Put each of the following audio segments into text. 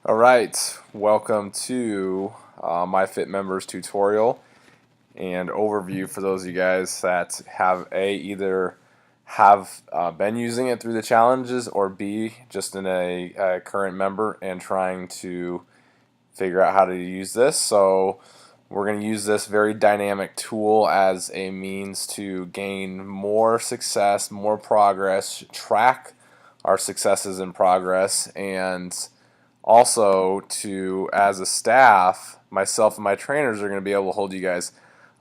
All right, welcome to my Fit Members tutorial and overview for those of you guys that have either have been using it through the challenges, or B, just in a current member and trying to figure out how to use this. So we're going to use this very dynamic tool as a means to gain more success, more progress, track our successes and progress, and also to, as a staff, myself and my trainers are going to be able to hold you guys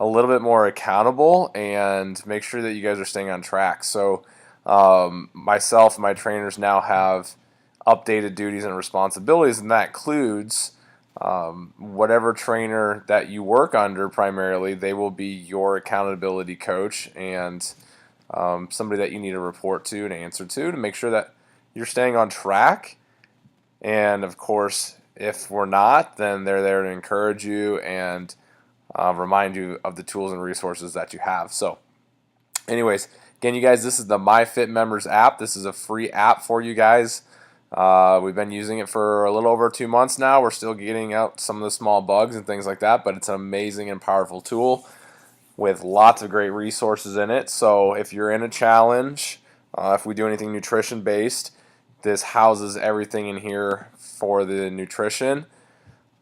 a little bit more accountable and make sure that you guys are staying on track. So myself and my trainers now have updated duties and responsibilities, and that includes whatever trainer that you work under. Primarily, they will be your accountability coach and somebody that you need to report to and answer to make sure that you're staying on track. And of course, if we're not, then they're there to encourage you and remind you of the tools and resources that you have. So anyways, again, you guys, this is the MyFit Members app. This is a free app for you guys. We've been using it for a little over 2 months now. We're still getting out some of the small bugs and things like that, but it's an amazing and powerful tool with lots of great resources in it. So if you're in a challenge, if we do anything nutrition based, this houses everything in here for the nutrition.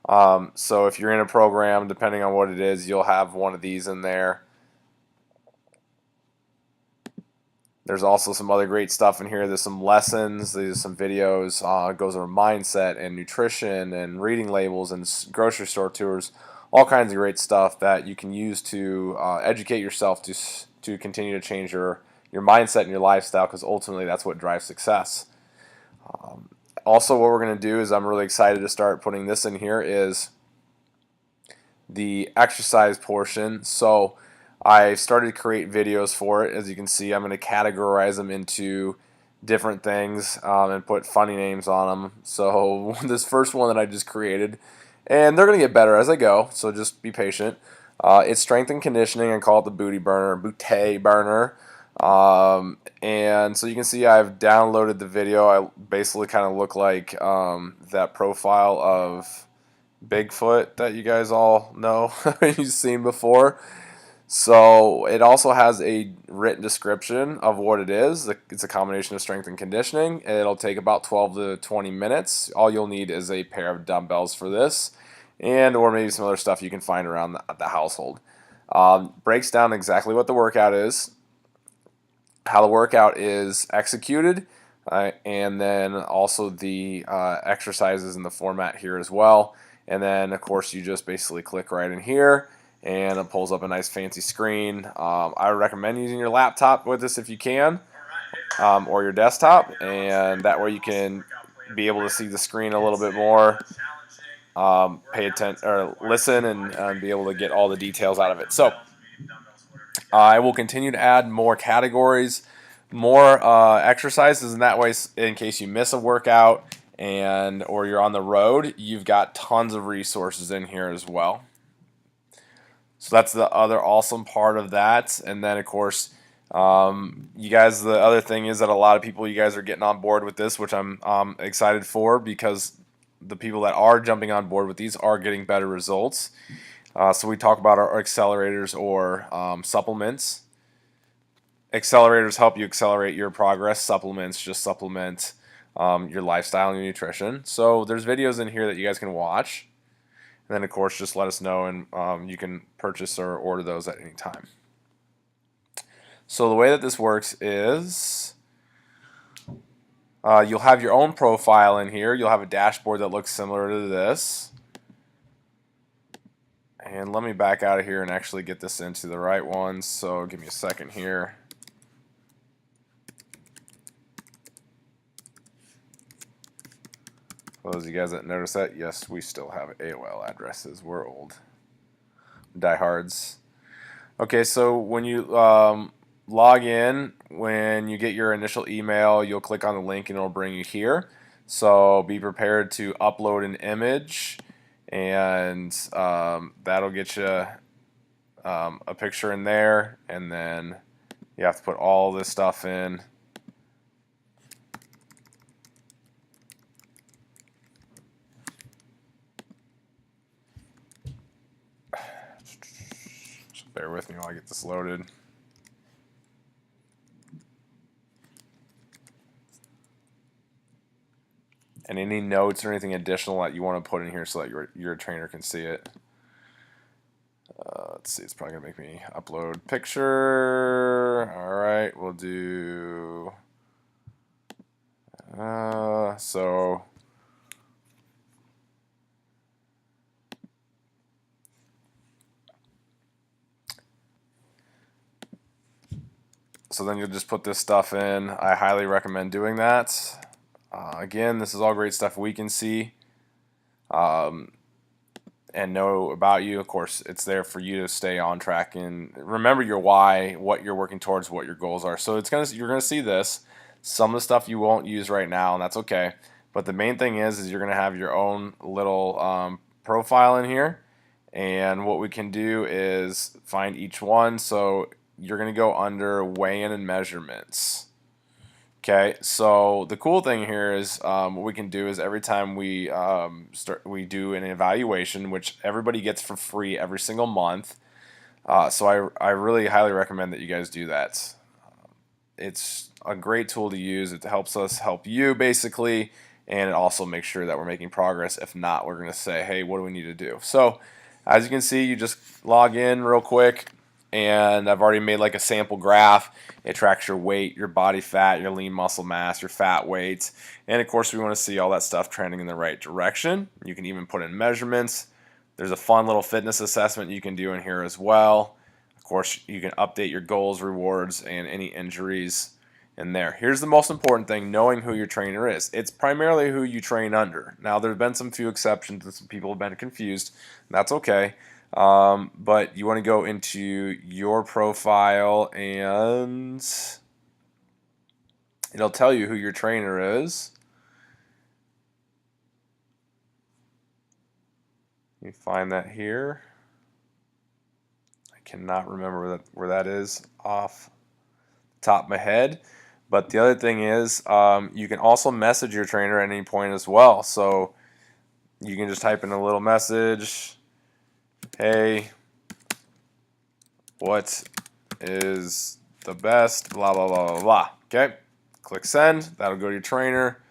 So if you're in a program, depending on what it is, you'll have one of these in there. There's also some other great stuff in here. There's some lessons, there's some videos. It goes over mindset and nutrition and reading labels and grocery store tours. All kinds of great stuff that you can use to educate yourself to continue to change your mindset and your lifestyle, because ultimately that's what drives success. Also, what we're going to do is, I'm really excited to start putting this in here, is the exercise portion. So I started to create videos for it. As you can see, I'm going to categorize them into different things and put funny names on them. So this first one that I just created, and they're going to get better as I go, so just be patient. It's strength and conditioning. I call it the booty burner. And so you can see I've downloaded the video. I basically kind of look like that profile of Bigfoot that you guys all know you've seen before. So it also has a written description of what it is. It's a combination of strength and conditioning. It'll take about 12 to 20 minutes. All you'll need is a pair of dumbbells for this, and or maybe some other stuff you can find around the household. Breaks down exactly what the workout is, how the workout is executed, and then also the exercises in the format here as well. And then, of course, you just basically click right in here, and it pulls up a nice fancy screen. I recommend using your laptop with this if you can, or your desktop, and that way you can be able to see the screen a little bit more, pay attention or listen, and be able to get all the details out of it. So I will continue to add more categories, more exercises, and that way, in case you miss a workout or you're on the road, you've got tons of resources in here as well. So that's the other awesome part of that. And then, of course, you guys, the other thing is that a lot of people, you guys are getting on board with this, which I'm excited for, because the people that are jumping on board with these are getting better results. So we talk about our accelerators or supplements. Accelerators help you accelerate your progress. Supplements just supplement your lifestyle and your nutrition. So there's videos in here that you guys can watch. And then, of course, just let us know, and you can purchase or order those at any time. So the way that this works is you'll have your own profile in here. You'll have a dashboard that looks similar to this. And let me back out of here and actually get this into the right one. So give me a second here. For those of you guys that notice that, yes, we still have AOL addresses. We're old diehards. Okay, so when you log in, when you get your initial email, you'll click on the link and it'll bring you here. So be prepared to upload an image, and that'll get you a picture in there, and then you have to put all this stuff in. bear with me while I get this loaded. And any notes or anything additional that you want to put in here so that your trainer can see it. Let's see, it's probably going to make me upload picture. Alright, we'll do... So then you'll just put this stuff in. I highly recommend doing that. Again, this is all great stuff we can see and know about you. Of course, it's there for you to stay on track and remember your why, what you're working towards, what your goals are. So you're gonna see this. Some of the stuff you won't use right now, and that's okay. But the main thing is you're gonna have your own little profile in here, and what we can do is find each one. So you're gonna go under weigh-in and measurements. Okay, so the cool thing here is what we can do is every time we do an evaluation, which everybody gets for free every single month. So I really highly recommend that you guys do that. It's a great tool to use. It helps us help you basically, and it also makes sure that we're making progress. If not, we're going to say, hey, what do we need to do? So as you can see, you just log in real quick. And I've already made like a sample graph. It tracks your weight, your body fat, your lean muscle mass, your fat weights. And of course we want to see all that stuff trending in the right direction. You can even put in measurements. There's a fun little fitness assessment you can do in here as well. Of course you can update your goals, rewards, and any injuries in there. Here's the most important thing, knowing who your trainer is. It's primarily who you train under. Now there's been some few exceptions and some people have been confused. That's okay. But you want to go into your profile and it'll tell you who your trainer is. You find that here. I cannot remember where that is off the top of my head. But the other thing is you can also message your trainer at any point as well. So you can just type in a little message. Hey, what is the best, blah, blah, blah, blah, blah. Okay, click send. That'll go to your trainer.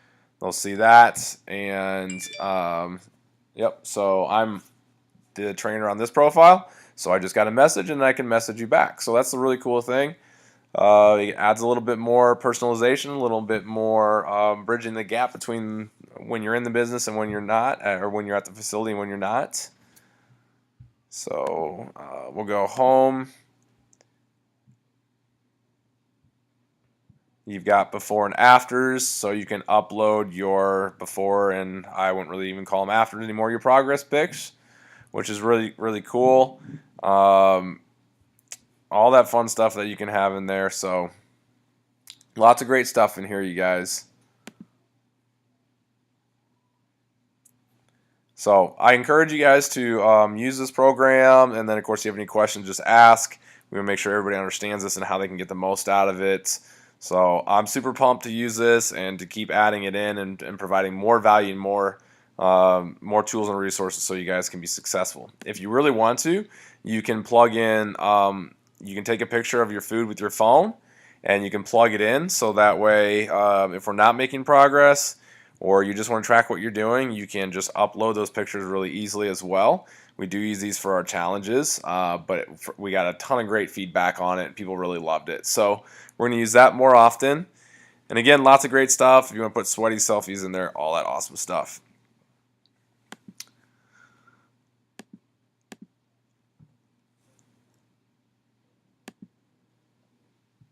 They'll see that. And, yep, so I'm the trainer on this profile. So I just got a message, and I can message you back. So that's the really cool thing. It adds a little bit more personalization, a little bit more bridging the gap between when you're in the business and when you're not, or when you're at the facility and when you're not. So we'll go home. You've got before and afters, so you can upload your before, and I wouldn't really even call them afters anymore, your progress pics, which is really, really cool. All that fun stuff that you can have in there. So lots of great stuff in here, you guys. So I encourage you guys to use this program, and then of course if you have any questions, just ask. We will make sure everybody understands this and how they can get the most out of it. So I'm super pumped to use this and to keep adding it in and providing more value and more tools and resources so you guys can be successful. If you really want to, you can plug in, you can take a picture of your food with your phone and you can plug it in, so that way if we're not making progress, or you just want to track what you're doing, you can just upload those pictures really easily as well. We do use these for our challenges, but we got a ton of great feedback on it. People really loved it. So we're going to use that more often. And again, lots of great stuff. If you want to put sweaty selfies in there, all that awesome stuff.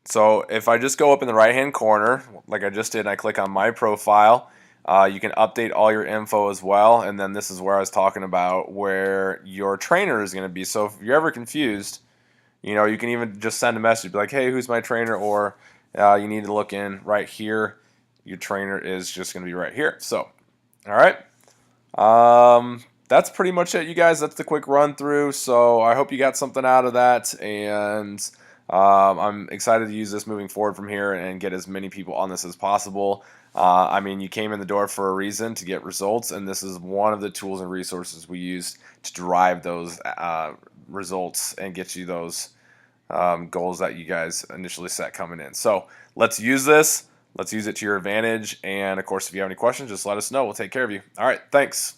So if I just go up in the right-hand corner, like I just did, and I click on my profile, you can update all your info as well. And then this is where I was talking about where your trainer is going to be. So if you're ever confused, you know, you can even just send a message, be like, hey, who's my trainer? Or you need to look in right here. Your trainer is just going to be right here. So, all right. That's pretty much it, you guys. That's the quick run through. So I hope you got something out of that. And I'm excited to use this moving forward from here and get as many people on this as possible. I mean, you came in the door for a reason, to get results, and this is one of the tools and resources we use to drive those results and get you those goals that you guys initially set coming in. So let's use this. Let's use it to your advantage. And of course, if you have any questions, just let us know. We'll take care of you. All right. Thanks.